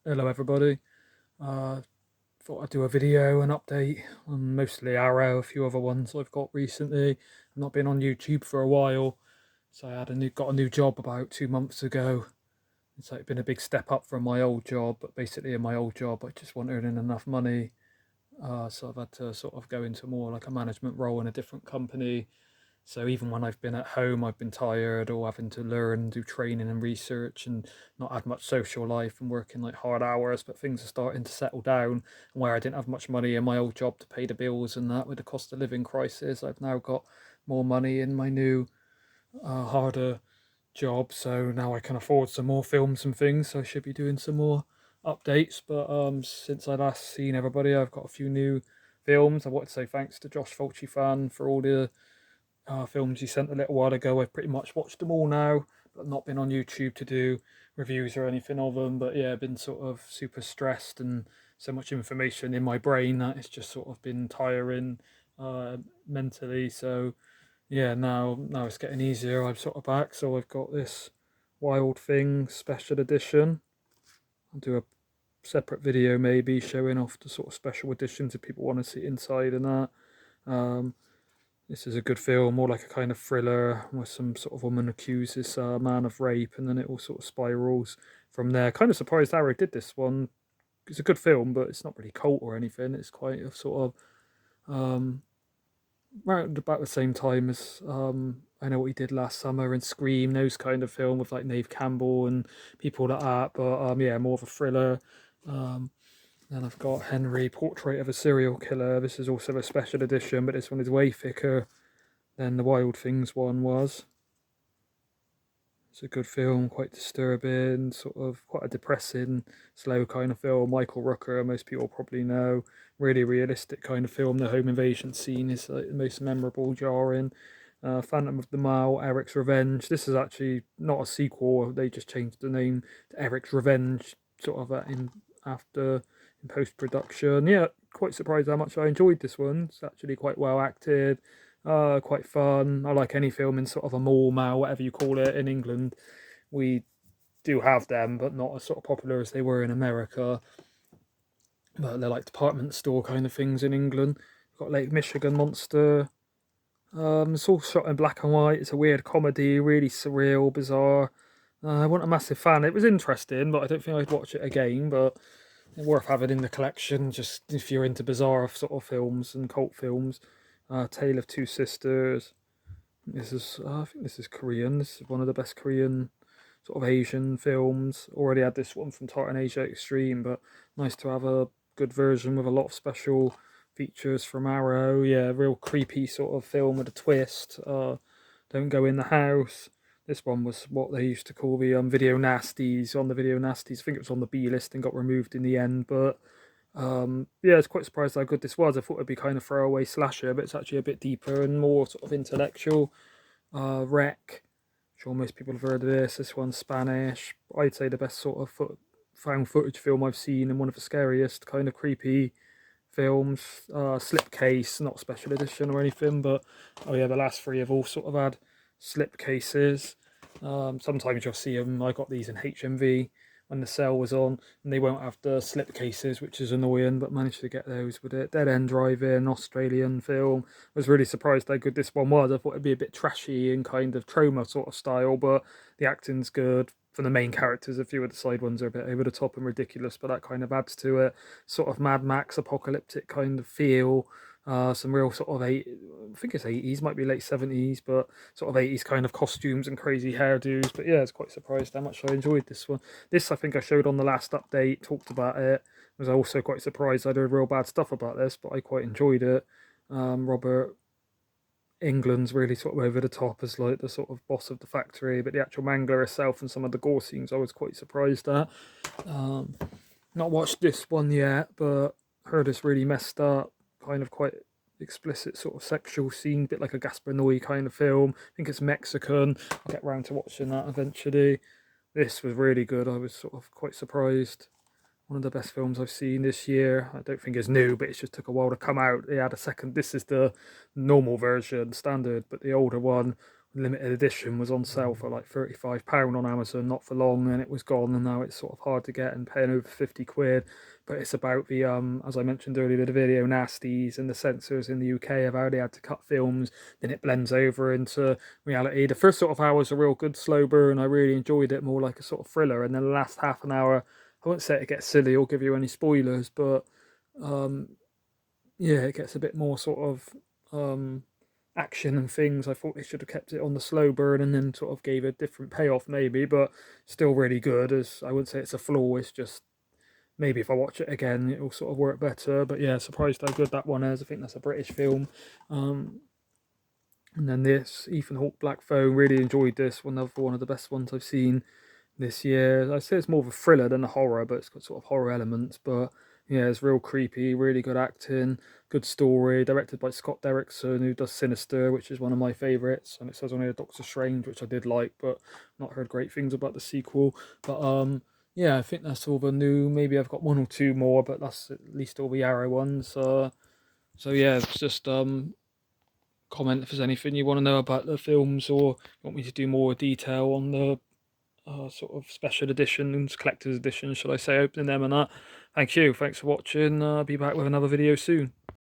Hello everybody. Uh, Thought I'd do a video, an update on mostly Arrow, a few other ones I've got recently. I've not been on YouTube for a while, so I got a new job about 2 months ago. It's like been a big step up from my old job, but basically in my old job I just wasn't earning enough money. So I've had to sort of go into more like a management role in a different company. So even when I've been at home, I've been tired or having to learn, do training and research, and not had much social life and working like hard hours. But things are starting to settle down. And where I didn't have much money in my old job to pay the bills and that, with the cost of living crisis, I've now got more money in my new, harder job. So now I can afford some more films and things. So I should be doing some more updates. But since I last seen everybody, I've got a few new films. I want to say thanks to Josh Fulci fan for all the films you sent a little while ago. I've pretty much watched them all now, but not been on YouTube to do reviews or anything of them. But yeah, I've been sort of super stressed and so much information in my brain that it's just sort of been tiring mentally. So yeah, now it's getting easier. I'm sort of back, so I've got this Wild Thing special edition. I'll do a separate video maybe showing off the sort of special editions if people want to see inside and that. Um, this is a good film, more like a kind of thriller where some sort of woman accuses a man of rape, and then it all sort of spirals from there. Kind of surprised Arrow did this one. It's a good film, but it's not really cult or anything. It's quite a sort of around about the same time as I know what he did last summer and Scream, those kind of film with like Neve Campbell and people like that. But yeah, more of a thriller. Um, then I've got Henry, Portrait of a Serial Killer. This is also a special edition, but this one is way thicker than the Wild Things one was. It's a good film, quite disturbing, sort of quite a depressing, slow kind of film. Michael Rooker, most people probably know, really realistic kind of film. The home invasion scene is like the most memorable, jarring. Phantom of the Mile, Eric's Revenge. This is actually not a sequel. They just changed the name to Eric's Revenge, sort of in after in post production. Yeah, quite surprised how much I enjoyed this one. It's actually quite well acted. Quite fun. I like any film in sort of a mall, whatever you call it in England. We do have them, but not as sort of popular as they were in America. But they're like department store kind of things in England. We've got Lake Michigan Monster. It's all shot in black and white. It's a weird comedy, really surreal, bizarre. I wasn't a massive fan. It was interesting, but I don't think I'd watch it again. But worth having in the collection, just if you're into bizarre sort of films and cult films. Tale of Two Sisters. This is, I think this is Korean. This is one of the best Korean sort of Asian films. Already had this one from Tartan Asia Extreme, but nice to have a good version with a lot of special features from Arrow. Yeah, real creepy sort of film with a twist. Don't Go in the House. This one was what they used to call the video nasties on the video nasties. I think it was on the B list and got removed in the end, but yeah, I was quite surprised how good this was. I thought it'd be kind of throwaway slasher, but it's actually a bit deeper and more sort of intellectual. Wreck. I'm sure most people have heard of this. This one's Spanish. I'd say the best sort of found footage film I've seen, and one of the scariest kind of creepy films. Slipcase, not special edition or anything, but oh yeah, the last three have all sort of had slipcases. Sometimes you'll see them. I got these in HMV when the sale was on, and they won't have the slip cases, which is annoying, but managed to get those with it. Dead End Driving, Australian film. I was really surprised how good this one was. I thought it'd be a bit trashy and kind of trauma sort of style, but the acting's good. From the main characters, a few of the side ones are a bit over the top and ridiculous, but that kind of adds to it. Sort of Mad Max apocalyptic kind of feel. Some real sort of I think it's 80s, might be late 70s, but sort of 80s kind of costumes and crazy hairdos. But yeah, I was quite surprised how much I enjoyed this one. This I think I showed on the last update, talked about it. I was also quite surprised I'd heard real bad stuff about this, but I quite enjoyed it. Robert England's really sort of over the top as like the sort of boss of the factory, but the actual manga herself and some of the gore scenes I was quite surprised at. Not watched this one yet, but heard it's really messed up, kind of quite explicit sort of sexual scene, bit like a Gaspar Noé kind of film. I think it's Mexican. I'll get round to watching that eventually. This was really good. I was sort of quite surprised. One of the best films I've seen this year. I don't think it's new, but it just took a while to come out. They had a second. This is the normal version, standard, but the older one, limited edition was on sale for like £35 on Amazon not for long, and it was gone, and now it's sort of hard to get and paying over 50 quid. But it's about the as I mentioned earlier, the video nasties and the censors in the UK of how they had to cut films, then it blends over into reality. The first sort of hour was a real good slow burn. I really enjoyed it, more like a sort of thriller, and then the last half an hour, I won't say it gets silly or give you any spoilers, but yeah, it gets a bit more sort of action and things. I thought they should have kept it on the slow burn and then sort of gave a different payoff maybe, but still really good. As I wouldn't say it's a flaw, it's just maybe if I watch it again it'll sort of work better. But yeah, surprised how good that one is. I think that's a British film. And then this Ethan Hawke Black Phone, really enjoyed this one, another one of the best ones I've seen this year. I'd say it's more of a thriller than a horror, but it's got sort of horror elements. But yeah, it's real creepy, really good acting, good story, directed by Scott Derrickson, who does Sinister, which is one of my favourites, and it says on here Doctor Strange, which I did like, but not heard great things about the sequel. But yeah, I think that's all the new. Maybe I've got one or two more, but that's at least all the Arrow ones. So yeah, it's just comment if there's anything you want to know about the films, or you want me to do more detail on the sort of special editions, collector's editions, should I say, opening them and that. Thank you. Thanks for watching. I'll be back with another video soon.